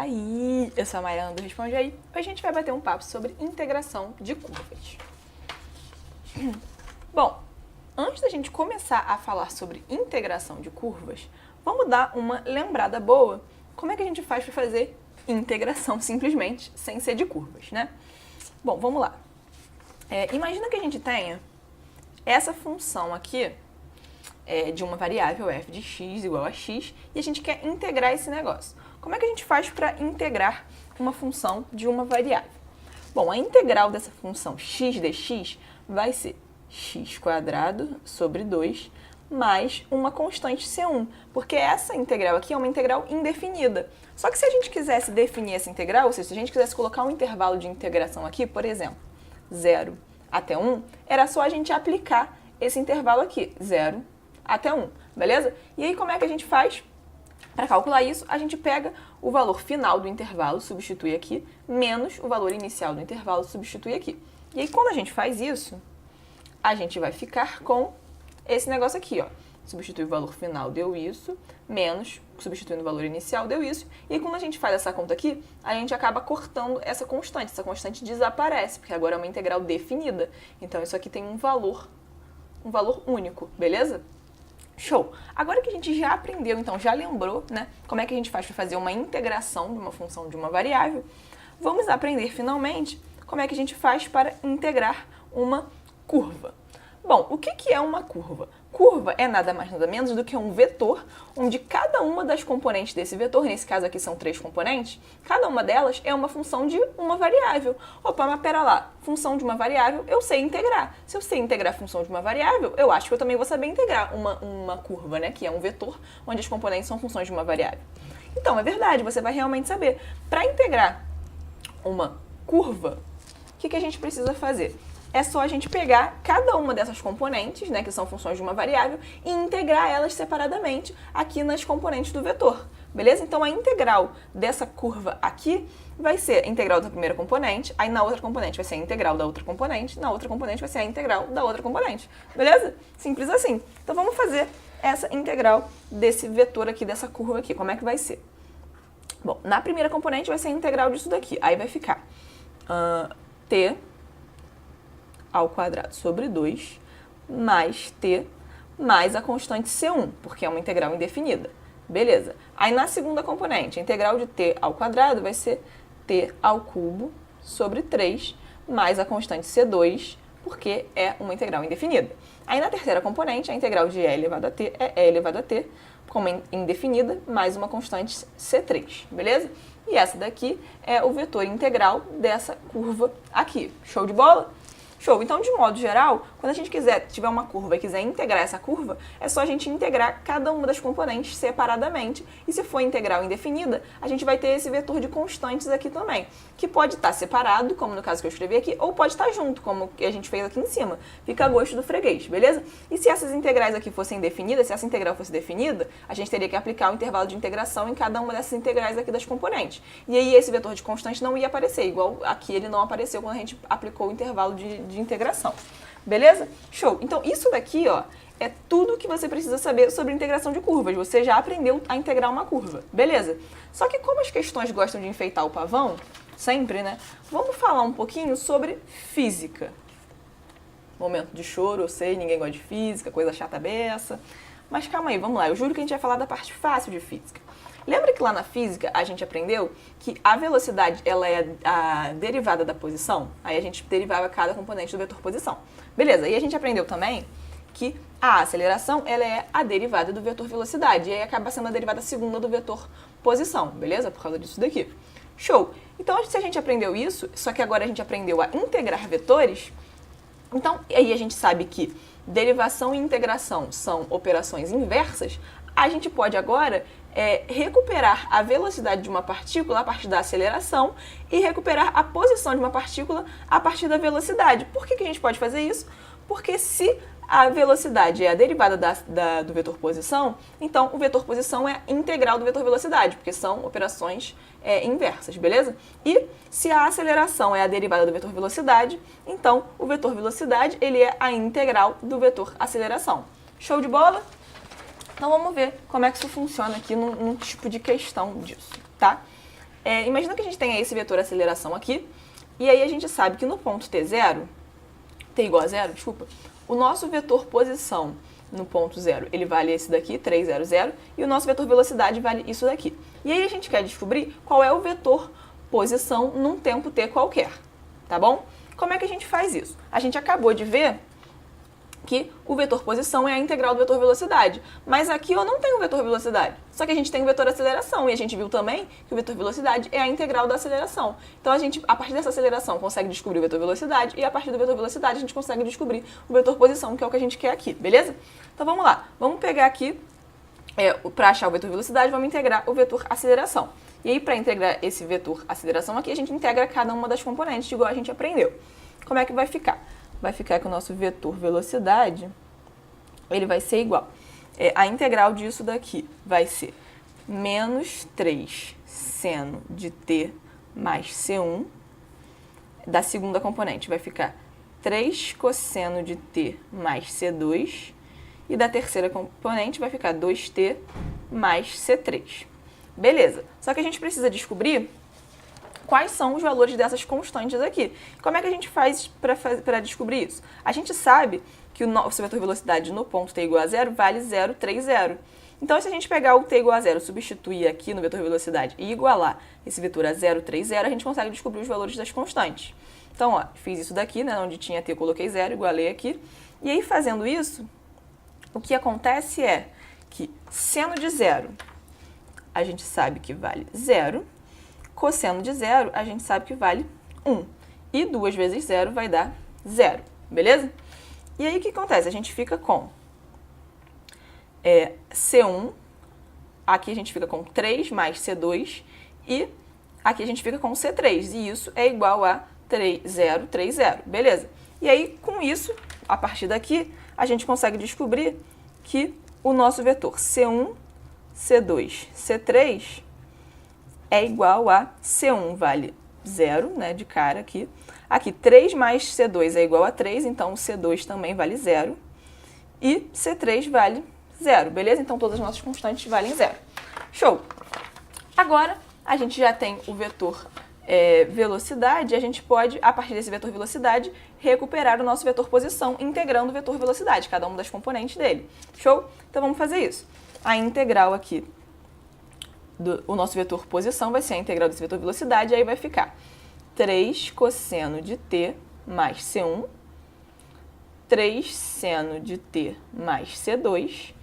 aí? Eu sou a Mariana do Responde Aí. Hoje a gente vai bater um papo sobre integração de curvas. Bom, antes da gente começar a falar sobre integração de curvas, vamos dar uma lembrada boa. Como é que a gente faz para fazer integração simplesmente, sem ser de curvas, né? Bom, vamos lá. Imagina que a gente tenha essa função aqui de uma variável f de x igual a x e a gente quer integrar esse negócio. Como é que a gente faz para integrar uma função de uma variável? Bom, a integral dessa função x dx vai ser x² sobre 2 mais uma constante c1, porque essa integral aqui é uma integral indefinida. Só que se a gente quisesse definir essa integral, ou seja, se a gente quisesse colocar um intervalo de integração aqui, por exemplo, 0 até 1, era só a gente aplicar esse intervalo aqui, 0 até 1, beleza? E aí como é que a gente faz? Para calcular isso, a gente pega o valor final do intervalo, substitui aqui, menos o valor inicial do intervalo, substitui aqui. E aí quando a gente faz isso, a gente vai ficar com esse negócio aqui, ó. Substitui o valor final, deu isso, menos, substituindo o valor inicial, deu isso. E aí, quando a gente faz essa conta aqui, a gente acaba cortando essa constante desaparece, porque agora é uma integral definida. Então, isso aqui tem um valor único, beleza? Show! Agora que a gente já aprendeu, então já lembrou, né, como é que a gente faz para fazer uma integração de uma função de uma variável, vamos aprender finalmente como é que a gente faz para integrar uma curva. Bom, o que é uma curva? Curva é nada mais nada menos do que um vetor, onde cada uma das componentes desse vetor, nesse caso aqui são 3 componentes, cada uma delas é uma função de uma variável. Opa, mas pera lá, função de uma variável eu sei integrar. Se eu sei integrar a função de uma variável, eu acho que eu também vou saber integrar uma curva, né? Que é um vetor onde as componentes são funções de uma variável. Então, é verdade, você vai realmente saber. Para integrar uma curva, o que a gente precisa fazer? É só a gente pegar cada uma dessas componentes, né, que são funções de uma variável, e integrar elas separadamente aqui nas componentes do vetor, beleza? Então, a integral dessa curva aqui vai ser a integral da primeira componente, aí na outra componente vai ser a integral da outra componente, na outra componente vai ser a integral da outra componente, beleza? Simples assim. Então, vamos fazer essa integral desse vetor aqui, dessa curva aqui. Como é que vai ser? Bom, na primeira componente vai ser a integral disso daqui, aí vai ficar t ao quadrado sobre 2, mais t, mais a constante c1, porque é uma integral indefinida. Beleza. Aí na segunda componente, a integral de t ao quadrado vai ser t ao cubo sobre 3, mais a constante c2, porque é uma integral indefinida. Aí na terceira componente, a integral de e elevado a t é e elevado a t, como é indefinida, mais uma constante c3, beleza? E essa daqui é o vetor integral dessa curva aqui. Show de bola? Show! Então, de modo geral, quando a gente tiver uma curva e quiser integrar essa curva, é só a gente integrar cada uma das componentes separadamente. E se for integral indefinida, a gente vai ter esse vetor de constantes aqui também, que pode estar separado, como no caso que eu escrevi aqui, ou pode estar junto, como a gente fez aqui em cima. Fica a gosto do freguês, beleza? E se essas integrais aqui fossem definidas, se essa integral fosse definida, a gente teria que aplicar o intervalo de integração em cada uma dessas integrais aqui das componentes. E aí esse vetor de constante não ia aparecer, igual aqui ele não apareceu quando a gente aplicou o intervalo de integração. Beleza? Show! Então, isso daqui, ó, é tudo que você precisa saber sobre integração de curvas. Você já aprendeu a integrar uma curva. Beleza? Só que como as questões gostam de enfeitar o pavão, sempre, né? Vamos falar um pouquinho sobre física. Momento de choro, eu sei, ninguém gosta de física, coisa chata beça. Mas calma aí, vamos lá. Eu juro que a gente vai falar da parte fácil de física. Lembra que lá na física a gente aprendeu que a velocidade ela é a derivada da posição? Aí a gente derivava cada componente do vetor posição. Beleza, e a gente aprendeu também que a aceleração ela é a derivada do vetor velocidade. E aí acaba sendo a derivada segunda do vetor posição, beleza? Por causa disso daqui. Show! Então, se a gente aprendeu isso, só que agora a gente aprendeu a integrar vetores, então aí a gente sabe que derivação e integração são operações inversas, a gente pode agora recuperar a velocidade de uma partícula a partir da aceleração e recuperar a posição de uma partícula a partir da velocidade. Por que a gente pode fazer isso? Porque se a velocidade é a derivada do vetor posição, então o vetor posição é a integral do vetor velocidade, porque são operações inversas, beleza? E se a aceleração é a derivada do vetor velocidade, então o vetor velocidade ele é a integral do vetor aceleração. Show de bola? Então vamos ver como é que isso funciona aqui num tipo de questão disso, tá? Imagina que a gente tenha esse vetor aceleração aqui, e aí a gente sabe que no ponto t0, t igual a 0, desculpa, o nosso vetor posição no ponto 0, ele vale esse daqui, 3, 0, 0, e o nosso vetor velocidade vale isso daqui. E aí a gente quer descobrir qual é o vetor posição num tempo t qualquer, tá bom? Como é que a gente faz isso? A gente acabou de ver que o vetor posição é a integral do vetor velocidade. Mas aqui eu não tenho o vetor velocidade, só que a gente tem o vetor aceleração, e a gente viu também que o vetor velocidade é a integral da aceleração. Então a gente, a partir dessa aceleração, consegue descobrir o vetor velocidade, e a partir do vetor velocidade a gente consegue descobrir o vetor posição, que é o que a gente quer aqui, beleza? Então vamos lá, vamos pegar aqui, para achar o vetor velocidade, vamos integrar o vetor aceleração. E aí, para integrar esse vetor aceleração aqui, a gente integra cada uma das componentes, igual a gente aprendeu. Como é que vai ficar? Vai ficar que o nosso vetor velocidade, ele vai ser igual. A integral disso daqui vai ser menos 3 seno de t mais c1. Da segunda componente vai ficar 3 cosseno de t mais c2. E da terceira componente vai ficar 2t mais c3. Beleza, só que a gente precisa descobrir quais são os valores dessas constantes aqui. Como é que a gente faz para descobrir isso? A gente sabe que o nosso vetor velocidade no ponto t igual a 0 vale 0,30. Então, se a gente pegar o t igual a 0, substituir aqui no vetor velocidade e igualar esse vetor a 0,30, a gente consegue descobrir os valores das constantes. Então, ó, fiz isso daqui, né, onde tinha t, eu coloquei 0, igualei aqui. E aí, fazendo isso, o que acontece é que seno de 0, a gente sabe que vale 0. Cosseno de 0, a gente sabe que vale 1. E 2 vezes 0 vai dar 0, beleza? E aí, o que acontece? A gente fica com C1, aqui a gente fica com 3 mais C2, e aqui a gente fica com C3, e isso é igual a 0,30, beleza? E aí, com isso, a partir daqui, a gente consegue descobrir que o nosso vetor C1, C2, C3 é igual a C1 vale 0, né, de cara aqui. Aqui, 3 mais C2 é igual a 3, então o C2 também vale 0. E C3 vale 0, beleza? Então, todas as nossas constantes valem 0. Show! Agora, a gente já tem o vetor velocidade, a gente pode, a partir desse vetor velocidade, recuperar o nosso vetor posição, integrando o vetor velocidade, cada uma das componentes dele. Show? Então, vamos fazer isso. A integral aqui o nosso vetor posição vai ser a integral desse vetor velocidade, e aí vai ficar 3 cosseno de t mais c1, 3 seno de t mais c2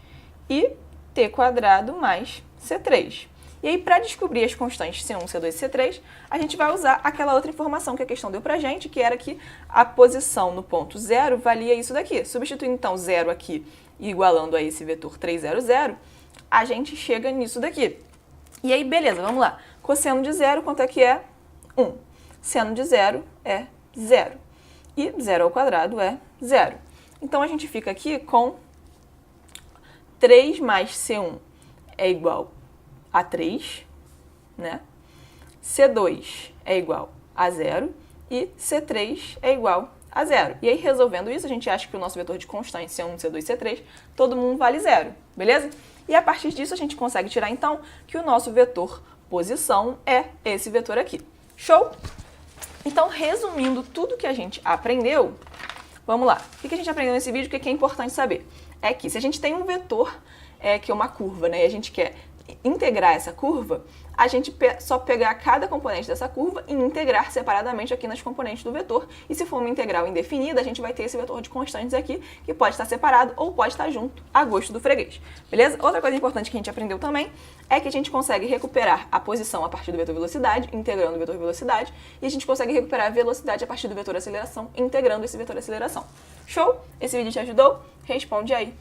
e t quadrado mais c3. E aí, para descobrir as constantes C1, C2 e C3, a gente vai usar aquela outra informação que a questão deu pra gente, que era que a posição no ponto 0 valia isso daqui. Substituindo, então, 0 aqui e igualando a esse vetor 3, 0, 0, a gente chega nisso daqui. E aí, beleza, vamos lá. Cosseno de 0, quanto é que é? 1. Seno de 0 é 0. E 0 ao quadrado é 0. Então, a gente fica aqui com 3 mais C1 é igual a 3, né? C2 é igual a 0 e C3 é igual a 0. E aí, resolvendo isso, a gente acha que o nosso vetor de constante C1, C2 e C3, todo mundo vale 0, beleza? E a partir disso, a gente consegue tirar, então, que o nosso vetor posição é esse vetor aqui. Show? Então, resumindo tudo que a gente aprendeu, vamos lá. O que a gente aprendeu nesse vídeo, o que é importante saber? É que se a gente tem um vetor, que é uma curva, né, e a gente quer integrar essa curva, a gente só pegar cada componente dessa curva e integrar separadamente aqui nas componentes do vetor. E se for uma integral indefinida, a gente vai ter esse vetor de constantes aqui, que pode estar separado ou pode estar junto, a gosto do freguês. Beleza? Outra coisa importante que a gente aprendeu também é que a gente consegue recuperar a posição a partir do vetor velocidade, integrando o vetor velocidade, e a gente consegue recuperar a velocidade a partir do vetor aceleração, integrando esse vetor aceleração. Show? Esse vídeo te ajudou? Responde aí